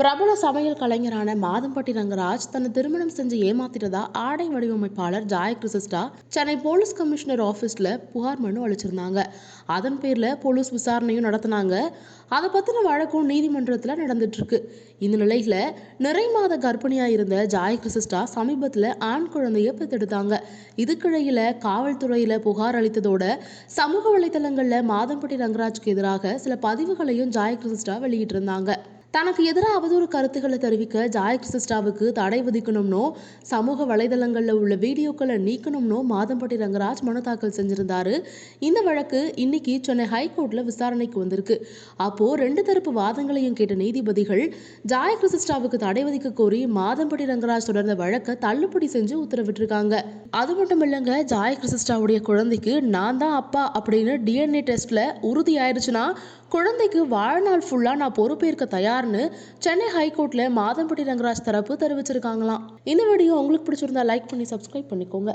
பிரபல சமையல் கலைஞரான மாதம்பட்டி ரங்கராஜ் தன்னை திருமணம் செஞ்சு ஏமாத்திட்டதா ஆடை வடிவமைப்பாளர் Joy Crysta Chennai police commissioner ஆபீஸ்ல புகார் மனு அளிச்சிருந்தாங்க. அதன் பேர்ல போலீஸ் விசாரணையும் நடத்தினாங்க. அதை பத்தின வழக்கும் நீதிமன்றத்துல நடந்துட்டு இருக்கு. இந்த நிலையில நிறை மாத கர்ப்பிணியா இருந்த ஜாய் கிறிஸ்டா சமீபத்துல ஆண் குழந்தைய பெற்றெடுத்தாங்க. இதுக்கிடையில காவல்துறையில புகார் அளித்ததோட சமூக வலைதளங்கள்ல மாதம்பட்டி ரங்கராஜ்க்கு எதிராக சில பதிவுகளையும் ஜாய் கிறிஸ்டா வெளியிட்டிருந்தாங்க. தனக்கு எதிராக அவதூறு கருத்துக்களை தெரிவிக்க ஜாய் கிறிஸ்டாவுக்கு தடை விதிக்கணும்னோ சமூக வலைதளங்களில் உள்ள வீடியோக்களை நீக்கணும்னோ மாதம்பட்டி ரங்கராஜ் மனு தாக்கல் செஞ்சிருந்தாரு. இந்த வழக்கு இன்னைக்கு சென்னை ஹைகோர்ட்ல விசாரணைக்கு வந்திருக்கு. அப்போ ரெண்டு தரப்பு வாதங்களையும் கேட்ட நீதிபதிகள் ஜாய் கிறிஸ்டாவுக்கு தடை விதிக்க கோரி மாதம்பட்டி ரங்கராஜ் தொடர்ந்த வழக்கை தள்ளுபடி செஞ்சு உத்தரவிட்டிருக்காங்க. அது மட்டும் இல்லைங்க, ஜாய் கிறிஸ்டாவுடைய குழந்தைக்கு நான் தான் அப்பா அப்படின்னு DNA டெஸ்ட்ல உறுதி ஆயிடுச்சுன்னா குழந்தைக்கு வாழ்நாள் ஃபுல்லா நான் பொறுப்பேற்க தயார்னு சென்னை ஹைகோர்ட்ல மாதம்பட்டி ரங்கராஜ் தரப்பு தெரிவிச்சிருக்காங்களாம். இந்த வீடியோ உங்களுக்கு பிடிச்சிருந்தா லைக் பண்ணி சப்ஸ்கிரைப் பண்ணிக்கோங்க.